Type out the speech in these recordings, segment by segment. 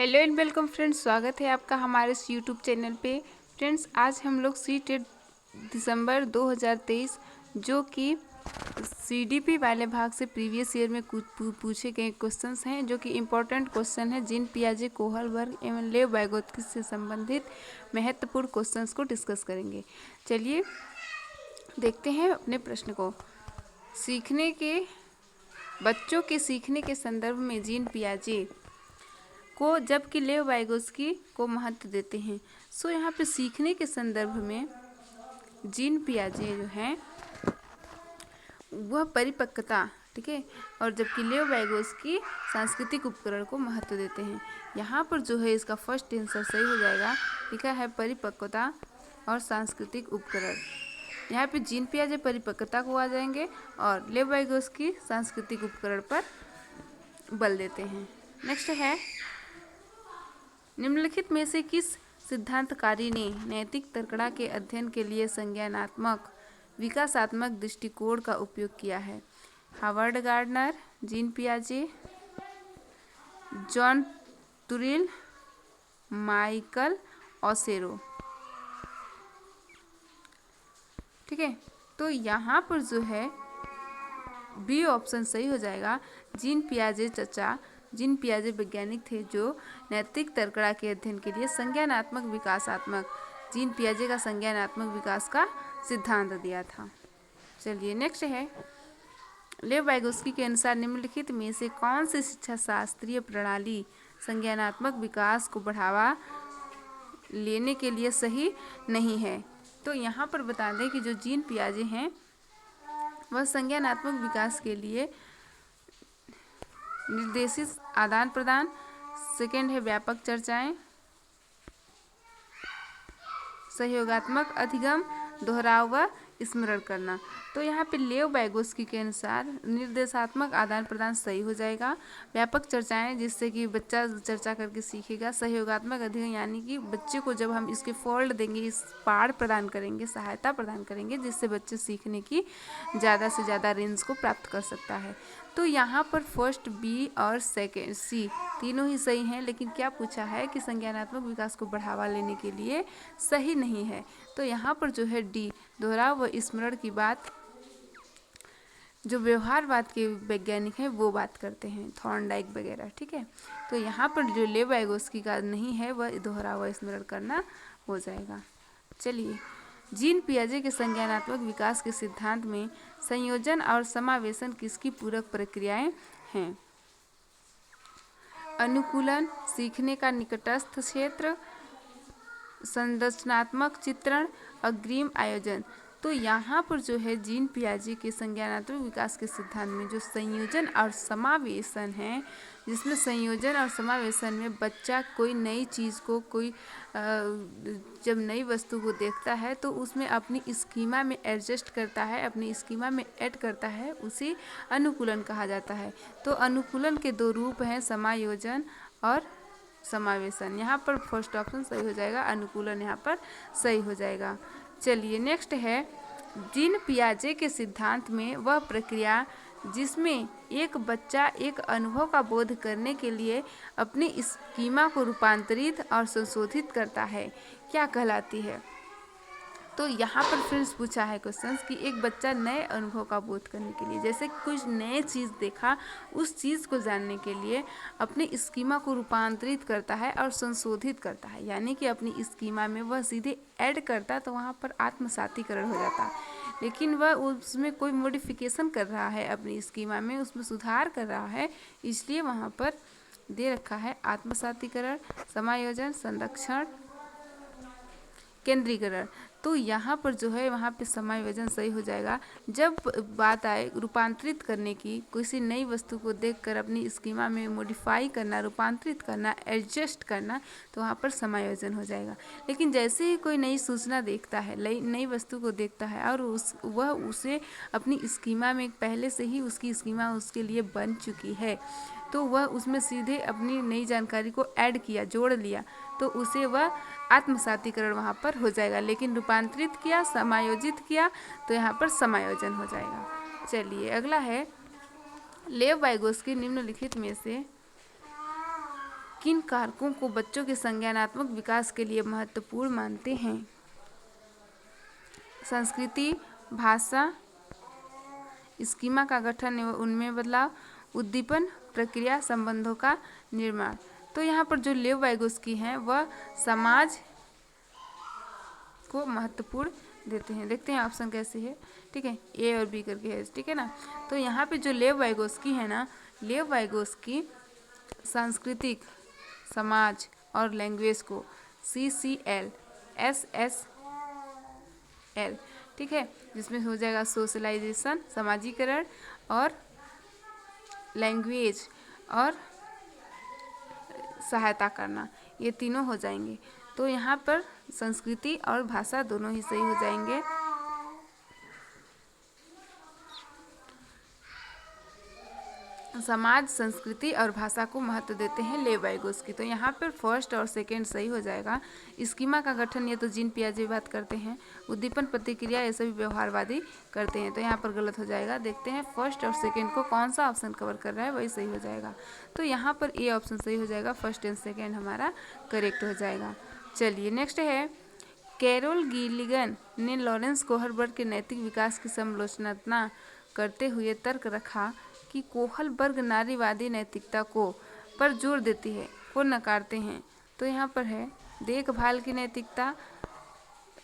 Hello and welcome friends, स्वागत है आपका हमारे इस यूट्यूब चैनल पे। फ्रेंड्स, आज हम लोग सीटेट दिसंबर 2023 जो कि सीडीपी वाले भाग से प्रीवियस ईयर में कुछ पूछे गए क्वेश्चंस हैं, जो कि इम्पोर्टेंट क्वेश्चन है। जीन पियाजे, कोहलबर्ग एवं लेव वाइगोत्स्की से संबंधित महत्वपूर्ण क्वेश्चंस को डिस्कस करेंगे। चलिए देखते हैं अपने प्रश्न को। बच्चों के सीखने के संदर्भ में जीन पियाजे को, जबकि लेव वाइगोत्स्की को महत्व देते हैं। सो यहाँ पे सीखने के संदर्भ में जीन पियाजे जो हैं वह परिपक्वता, ठीक है, और जबकि लेव वाइगोत्स्की सांस्कृतिक उपकरण को महत्व देते हैं। यहाँ पर जो है इसका फर्स्ट आंसर सही हो जाएगा, लिखा है परिपक्वता और सांस्कृतिक उपकरण। यहाँ पे जीन पियाजे परिपक्वता को आ जाएंगे और लेव वाइगोत्स्की सांस्कृतिक उपकरण पर बल देते हैं। नेक्स्ट है, निम्नलिखित में से किस सिद्धांतकारी ने नैतिक तर्कणा के अध्ययन के लिए संज्ञानात्मक विकासात्मक दृष्टिकोण का उपयोग किया है? हावर्ड गार्डनर, जीन पियाजे, जॉन तुरिल, माइकल ओसेरो। ठीक है, तो यहाँ पर जो है बी ऑप्शन सही हो जाएगा। जीन पियाजे वैज्ञानिक थे जो नैतिक तर्कणा के अध्ययन के लिए संज्ञानात्मक विकासात्मक जीन पियाजे का संज्ञानात्मक विकास का सिद्धांत दिया था। चलिए नेक्स्ट है, लेव वाइगोत्स्की के अनुसार निम्नलिखित में से कौन सी शिक्षा शास्त्रीय प्रणाली संज्ञानात्मक विकास को बढ़ावा लेने के लिए सही नहीं है? तो यहाँ पर बता दें कि जो जीन पियाजे हैं वह संज्ञानात्मक विकास के लिए निर्देशित आदान प्रदान, सेकेंड है व्यापक चर्चाएं, सहयोगात्मक अधिगम, दोहराव व स्मरण करना। तो यहाँ पे लेव वाइगोत्स्की के अनुसार निर्देशात्मक आदान प्रदान सही हो जाएगा, व्यापक चर्चाएं जिससे कि बच्चा चर्चा करके सीखेगा, सहयोगात्मक अधिगम यानी कि बच्चे को जब हम इसके फोल्ड देंगे, इस पाड़ प्रदान करेंगे, सहायता प्रदान करेंगे, जिससे बच्चे सीखने की ज़्यादा से ज़्यादा रेंज को प्राप्त कर सकता है। तो यहाँ पर फर्स्ट बी और सेकेंड सी तीनों ही सही हैं, लेकिन क्या पूछा है कि संज्ञानात्मक विकास को बढ़ावा लेने के लिए सही नहीं है। तो यहाँ पर जो है डी, दोहराव व स्मरण की बात जो व्यवहारवाद के वैज्ञानिक हैं वो बात करते हैं, थॉर्नडाइक वगैरह। ठीक है, तो यहाँ पर जो लेव वाइगोत्स्की का नहीं है वह दोहराव व स्मरण करना हो जाएगा। चलिए, जीन पियाजे के संज्ञानात्मक विकास के सिद्धांत में संयोजन और समावेशन किसकी पूरक प्रक्रियाएं हैं? अनुकूलन, सीखने का निकटस्थ क्षेत्र, संरचनात्मक चित्रण, अग्रिम आयोजन। तो यहाँ पर जो है जीन पियाजे के संज्ञानात्मक विकास के सिद्धांत में जो संयोजन और समावेशन है, जिसमें संयोजन और समावेशन में बच्चा कोई नई चीज़ को जब नई वस्तु को देखता है तो उसमें अपनी स्कीमा में एडजस्ट करता है, अपनी स्कीमा में ऐड करता है, उसे अनुकूलन कहा जाता है। तो अनुकूलन के दो रूप हैं, समायोजन और समावेशन। यहाँ पर फर्स्ट ऑप्शन सही हो जाएगा, अनुकूलन यहाँ पर सही हो जाएगा। चलिए नेक्स्ट है, जीन पियाजे के सिद्धांत में वह प्रक्रिया जिसमें एक बच्चा एक अनुभव का बोध करने के लिए अपनी स्कीमा को रूपांतरित और संशोधित करता है, क्या कहलाती है? तो यहाँ पर फ्रेंड्स पूछा है क्वेश्चन कि एक बच्चा नए अनुभव का बोध करने के लिए, जैसे कुछ नए चीज़ देखा, उस चीज़ को जानने के लिए अपनी स्कीमा को रूपांतरित करता है और संशोधित करता है, यानी कि अपनी स्कीमा में वह सीधे ऐड करता है, तो वहाँ पर आत्मसातीकरण हो जाता है। लेकिन वह उसमें कोई मॉडिफिकेशन कर रहा है, अपनी स्कीमा में उसमें सुधार कर रहा है, इसलिए वहाँ पर दे रखा है आत्मसातीकरण, समायोजन, संरक्षण, केंद्रीकरण। तो यहाँ पर जो है वहाँ पे समायोजन सही हो जाएगा। जब बात आए रूपांतरित करने की, किसी नई वस्तु को देखकर अपनी स्कीमा में मॉडिफाई करना, रूपांतरित करना, एडजस्ट करना, तो वहाँ पर समायोजन हो जाएगा। लेकिन जैसे ही कोई नई सूचना देखता है, नई वस्तु को देखता है और वह उसे अपनी स्कीमा में पहले से ही उसकी स्कीमा उसके लिए बन चुकी है, तो वह उसमें सीधे अपनी नई जानकारी को ऐड किया, जोड़ लिया, तो उसे वह आत्मसातीकरण वहाँ पर हो जाएगा। लेकिन रूपांतरित किया, समायोजित किया, तो यहाँ पर समायोजन हो जाएगा। चलिए अगला है, लेव वाइगोत्स्की निम्नलिखित में से किन कारकों को बच्चों के संज्ञानात्मक विकास के लिए महत्वपूर्ण मानते हैं? संस्कृति, भाषा, स्कीमा का गठन एवं उनमें बदलाव, उद्दीपन, प्रक्रिया, संबंधों का निर्माण। तो यहाँ पर जो लेव वाइगोस्की हैं वह समाज को महत्वपूर्ण देते हैं। देखते हैं ऑप्शन कैसे है, ठीक है, ए और बी करके है, ठीक है ना। तो यहाँ पे जो लेव वाइगोस्की है ना, लेव वाइगोस्की सांस्कृतिक, समाज और लैंग्वेज को CCL SSL, ठीक है, जिसमें हो जाएगा सोशलाइजेशन, समाजीकरण, और लैंग्वेज और सहायता करना, ये तीनों हो जाएंगे। तो यहाँ पर संस्कृति और भाषा दोनों ही सही हो जाएंगे। समाज, संस्कृति और भाषा को महत्व देते हैं लेव वाइगोस्की। तो यहाँ पर फर्स्ट और सेकंड सही हो जाएगा। स्कीमा का गठन ये तो जीन पियाजे बात करते हैं। उद्दीपन, प्रतिक्रिया ये सभी व्यवहारवादी करते हैं, तो यहाँ पर गलत हो जाएगा। देखते हैं फर्स्ट और सेकंड को कौन सा ऑप्शन कवर कर रहा है, वही सही हो जाएगा। तो यहाँ पर ए ऑप्शन सही हो जाएगा, फर्स्ट एंड सेकेंड हमारा करेक्ट हो जाएगा। चलिए नेक्स्ट है, कैरोल गिलिगन ने लॉरेंस कोहलबर्ग के नैतिक विकास की समालोचना करते हुए तर्क रखा कि कोहलबर्ग नारीवादी नैतिकता को पर जोर देती है, को नकारते हैं। तो यहाँ पर है देखभाल की नैतिकता,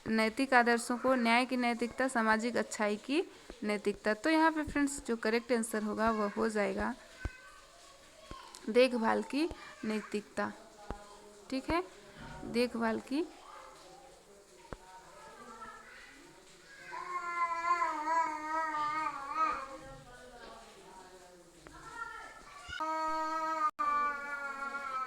नैतिक आदर्शों को, न्याय की नैतिकता, सामाजिक अच्छाई की नैतिकता। तो यहाँ पे फ्रेंड्स जो करेक्ट आंसर होगा वह हो जाएगा देखभाल की नैतिकता, ठीक है, देखभाल की।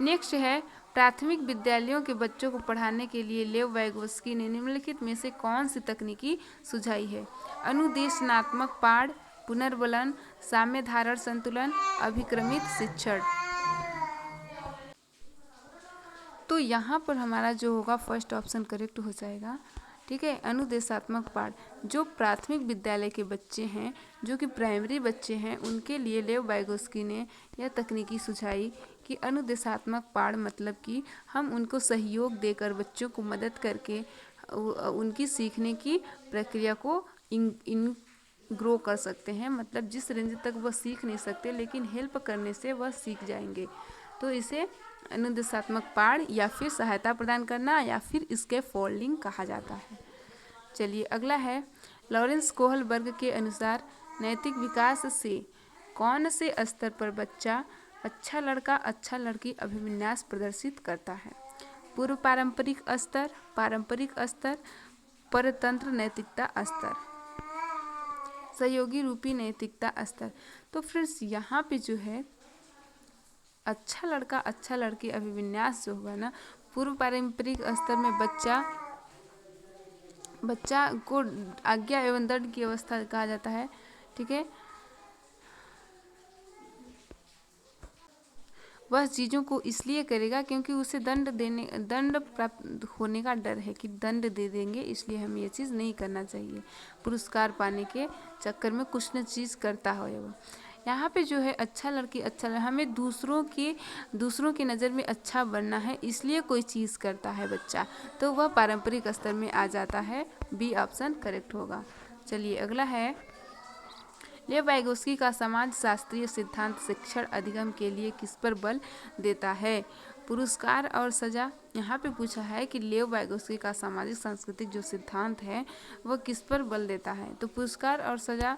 नेक्स्ट है, प्राथमिक विद्यालयों के बच्चों को पढ़ाने के लिए लेव वाइगोस्की ने निम्नलिखित में से कौन सी तकनीकी सुझाई है? अनुदेशनात्मक पाठ, पुनर्बलन, साम्य धारण संतुलन, अभिक्रमित शिक्षण। तो यहाँ पर हमारा जो होगा फर्स्ट ऑप्शन करेक्ट हो जाएगा, ठीक है। अनुदेशात्मक पाठ, जो प्राथमिक विद्यालय के बच्चे हैं, जो कि प्राइमरी बच्चे हैं, उनके लिए लेव वाइगोस्की ने यह तकनीकी सुझाई कि अनुदेशात्मक पाठ मतलब कि हम उनको सहयोग देकर बच्चों को मदद करके उनकी सीखने की प्रक्रिया को इन ग्रो कर सकते हैं। मतलब जिस रेंज तक वह सीख नहीं सकते, लेकिन हेल्प करने से वह सीख जाएंगे। तो इसे अनुदेशात्मक पाठ या फिर सहायता प्रदान करना या फिर इसके फोल्डिंग कहा जाता है। चलिए अगला है, लॉरेंस कोहलबर्ग के अनुसार नैतिक विकास से कौन से स्तर पर बच्चा अच्छा लड़का अच्छा लड़की अभिविन्यास प्रदर्शित करता है? पूर्व पारंपरिक स्तर, पारंपरिक स्तर, परतंत्र नैतिकता स्तर, सहयोगी रूपी नैतिकता स्तर। तो फ्रेंड्स यहाँ पे जो है अच्छा लड़का अच्छा लड़की अभिविन्यास जो होगा ना, पूर्व पारंपरिक स्तर में बच्चा को आज्ञा एवं दंड की अवस्था कहा जाता है, ठीक है। वह चीज़ों को इसलिए करेगा क्योंकि उसे दंड प्राप्त होने का डर है कि दंड दे देंगे, इसलिए हमें ये चीज़ नहीं करना चाहिए। पुरस्कार पाने के चक्कर में कुछ न चीज़ करता है वो। यहाँ पे जो है अच्छा लड़की अच्छा हमें दूसरों की नज़र में अच्छा बनना है, इसलिए कोई चीज़ करता है बच्चा, तो वह पारंपरिक स्तर में आ जाता है। बी ऑप्शन करेक्ट होगा। चलिए अगला है, लेव वाइगोस्की का समाज शास्त्रीय सिद्धांत शिक्षण अधिगम के लिए किस पर बल देता है? पुरस्कार और सजा। यहाँ पे पूछा है कि लेव वाइगोस्की का सामाजिक सांस्कृतिक जो सिद्धांत है वह किस पर बल देता है? तो पुरस्कार और सजा,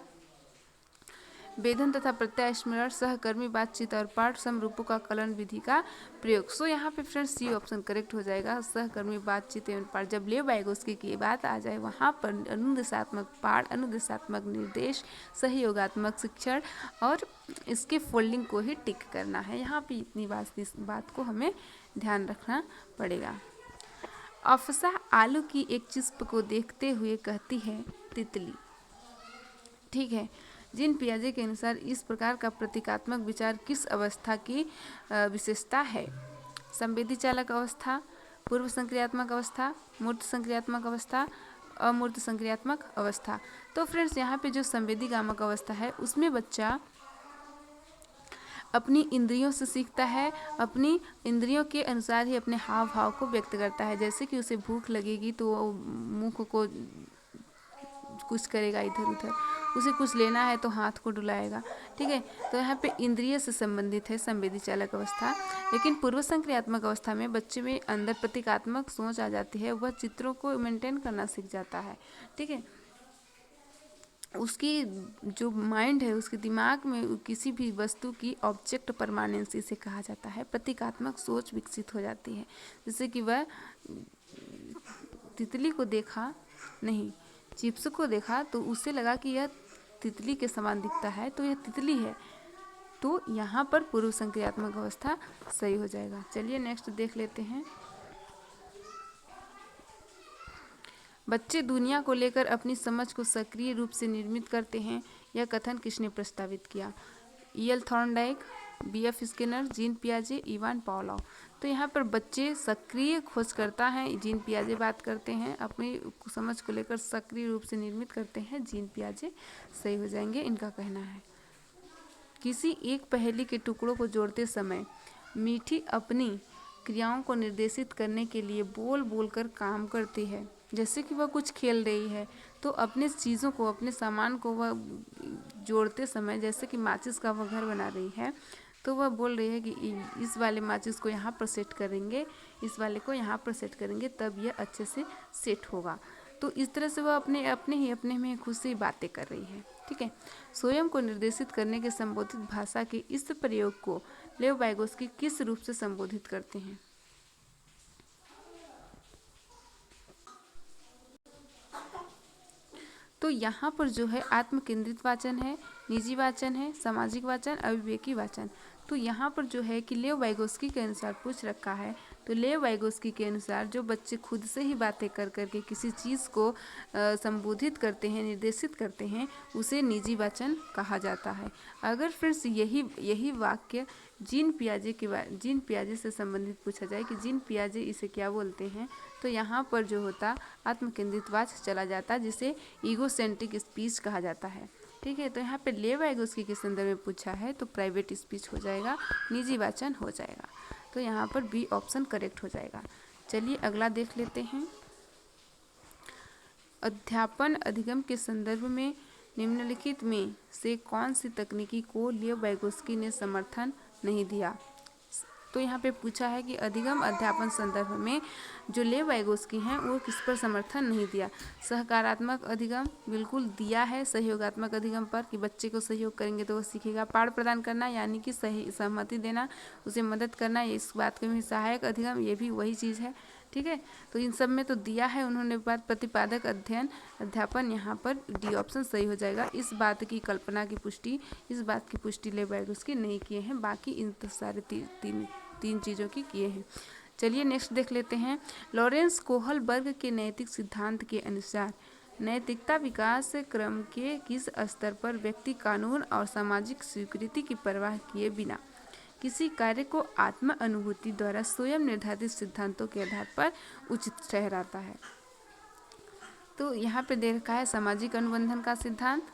वेदन तथा प्रत्यास्मरण, सहकर्मी बातचीत और पाठ समरूपों का कलन विधि का प्रयोग। सो यहाँ पे फ्रेंड्स सी ऑप्शन करेक्ट हो जाएगा, सहकर्मी बातचीत एवं पाठ। जब लेव वाइगोस्की की बात आ जाए वहाँ पर अनुदेशात्मक पाठ, अनुदेशात्मक निर्देश, सहयोगात्मक शिक्षण और इसके फोल्डिंग को ही टिक करना है। यहाँ पे इतनी बात को हमें ध्यान रखना पड़ेगा। अफसा आलू की एक चिस्प को देखते हुए कहती है तितली, ठीक है। जीन पियाजे के अनुसार इस प्रकार का प्रतीकात्मक विचार किस अवस्था की विशेषता है? संवेदी चालक अवस्था, पूर्व संक्रियात्मक अवस्था, मूर्त संक्रियात्मक अवस्था, अमूर्त संक्रियात्मक अवस्था। तो फ्रेंड्स यहाँ पे जो संवेदी गामक अवस्था है उसमें बच्चा अपनी इंद्रियों से सीखता है, अपनी इंद्रियों के अनुसार ही अपने हाव भाव को व्यक्त करता है। जैसे कि उसे भूख लगेगी तो वो मुंह को कुछ करेगा इधर उधर, उसे कुछ लेना है तो हाथ को डुलाएगा। ठीक है, तो यहाँ पे इंद्रिय से संबंधित है संवेदी चालक अवस्था। लेकिन पूर्व संक्रियात्मक अवस्था में बच्चे में अंदर प्रतीकात्मक सोच आ जाती है, वह चित्रों को मेंटेन करना सीख जाता है। ठीक है, उसकी जो माइंड है, उसके दिमाग में किसी भी वस्तु की ऑब्जेक्ट परमानेंस इसे कहा जाता है, प्रतीकात्मक सोच विकसित हो जाती है। जैसे कि वह तितली को देखा नहीं, चिप्स को देखा तो उसे लगा कि यह तितली के समान दिखता है तो यह तितली है, तो यहाँ पर पूर्व संक्रियात्मक अवस्था सही हो जाएगा। चलिए नेक्स्ट देख लेते हैं। बच्चे दुनिया को लेकर अपनी समझ को सक्रिय रूप से निर्मित करते हैं। यह कथन किसने प्रस्तावित किया? E.L. Thorndike, B.F. Skinner, Jean पियाजे, इवान पावलोव। तो यहाँ पर बच्चे सक्रिय खोजकर्ता हैं, जीन पियाजे बात करते हैं, अपनी समझ को लेकर सक्रिय रूप से निर्मित करते हैं, जीन पियाजे सही हो जाएंगे, इनका कहना है। किसी एक पहेली के टुकड़ों को जोड़ते समय मीठी अपनी क्रियाओं को निर्देशित करने के लिए बोल बोल कर काम करती है। जैसे कि वह कुछ खेल रही है तो अपने चीज़ों को, अपने सामान को वह जोड़ते समय, जैसे कि माचिस का वह घर बना रही है तो वह बोल रही है कि इस वाले माचिस को यहाँ पर सेट करेंगे, इस वाले को यहाँ पर सेट करेंगे, तब यह अच्छे से सेट होगा। तो इस तरह से वह अपने में खुद से ही बातें कर रही है। ठीक है, स्वयं को निर्देशित करने के संबोधित भाषा के इस प्रयोग को लेव वाइगोस्की किस रूप से संबोधित करते हैं? तो यहाँ पर जो है आत्म केंद्रित वाचन है, निजी वाचन है, सामाजिक वाचन, अविवेकी वाचन। तो यहाँ पर जो है कि लेव वाइगोस्की के अनुसार पूछ रखा है, तो लेव वाइगोस्की के अनुसार जो बच्चे खुद से ही बातें कर करके किसी चीज़ को संबोधित करते हैं, निर्देशित करते हैं, उसे निजी वाचन कहा जाता है। अगर फ्रेंड्स यही वाक्य जीन पियाजे से संबंधित पूछा जाए कि जीन पियाजे इसे क्या बोलते हैं, तो यहाँ पर जो होता आत्मकेंद्रित वाच चला जाता, जिसे ईगोसेंट्रिक स्पीच कहा जाता है। ठीक है, तो यहाँ पे लेव वाइगोस्की के संदर्भ में पूछा है तो प्राइवेट स्पीच हो जाएगा, निजी वाचन हो जाएगा। तो यहाँ पर बी ऑप्शन करेक्ट हो जाएगा। चलिए अगला देख लेते हैं। अध्यापन अधिगम के संदर्भ में निम्नलिखित में से कौन सी तकनीकी को लेव वाइगोस्की ने समर्थन नहीं दिया? तो यहाँ पे पूछा है कि अधिगम अध्यापन संदर्भ में जो लेव वाइगोस्की हैं वो किस पर समर्थन नहीं दिया? सहकारात्मक अधिगम बिल्कुल दिया है, सहयोगात्मक अधिगम पर कि बच्चे को सहयोग करेंगे तो वो सीखेगा। पाठ प्रदान करना यानी कि सही सहमति देना, उसे मदद करना, इस बात के भी सहायक अधिगम, ये भी वही चीज़ है। ठीक है, तो इन सब में तो दिया है उन्होंने बात। प्रतिपादक अध्ययन अध्यापन, यहाँ पर डी ऑप्शन सही हो जाएगा। इस बात की कल्पना की पुष्टि, इस बात की पुष्टि लेव वाइगोस्की नहीं किए हैं, बाकी इन तो सारे तीन चीज़ों की किए हैं। चलिए नेक्स्ट देख लेते हैं। लॉरेंस कोहलबर्ग के नैतिक सिद्धांत के अनुसार नैतिकता विकास क्रम के किस स्तर पर व्यक्ति कानून और सामाजिक स्वीकृति की परवाह किए बिना किसी कार्य को आत्म अनुभूति द्वारा स्वयं निर्धारित सिद्धांतों के आधार पर उचित ठहराता है? तो यहाँ पे दे रखा है सामाजिक अनुबंधन का सिद्धांत,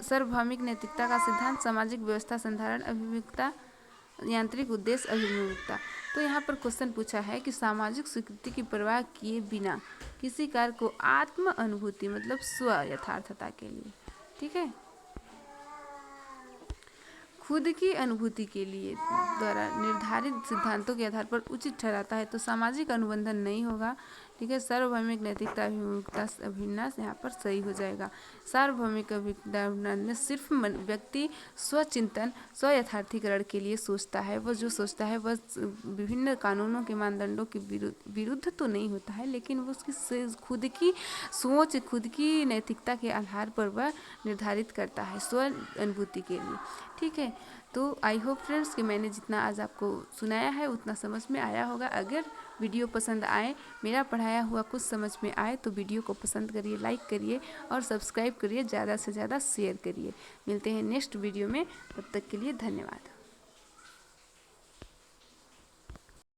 सार्वभौमिक नैतिकता का सिद्धांत, सामाजिक व्यवस्था संधारण अभिमुखता, यांत्रिक उद्देश्य अभिमुखता। तो यहाँ पर क्वेश्चन पूछा है कि सामाजिक स्वीकृति की परवाह किए बिना किसी कार्य को आत्म अनुभूति मतलब स्व यथार्थता के लिए, ठीक है, खुद की अनुभूति के लिए द्वारा निर्धारित सिद्धांतों के आधार पर उचित ठहराता है, तो सामाजिक अनुबंधन नहीं होगा। ठीक है, सार्वभौमिक नैतिकता अभिमुखता अभिन्यास यहाँ पर सही हो जाएगा। सार्वभौमिक अभिन्यास में सिर्फ व्यक्ति स्वचिंतन स्व यथार्थीकरण के लिए सोचता है, वह जो सोचता है वह विभिन्न कानूनों के मानदंडों के विरुद्ध तो नहीं होता है, लेकिन वो उसकी खुद की सोच, खुद की नैतिकता के आधार पर वह निर्धारित करता है स्व अनुभूति के लिए। ठीक है, तो आई होप फ्रेंड्स कि मैंने जितना आज आपको सुनाया है उतना समझ में आया होगा। अगर वीडियो पसंद आए, मेरा पढ़ाया हुआ कुछ समझ में आए तो वीडियो को पसंद करिए, लाइक करिए और सब्सक्राइब करिए, ज़्यादा से ज़्यादा शेयर करिए। मिलते हैं नेक्स्ट वीडियो में, तब तक के लिए धन्यवाद।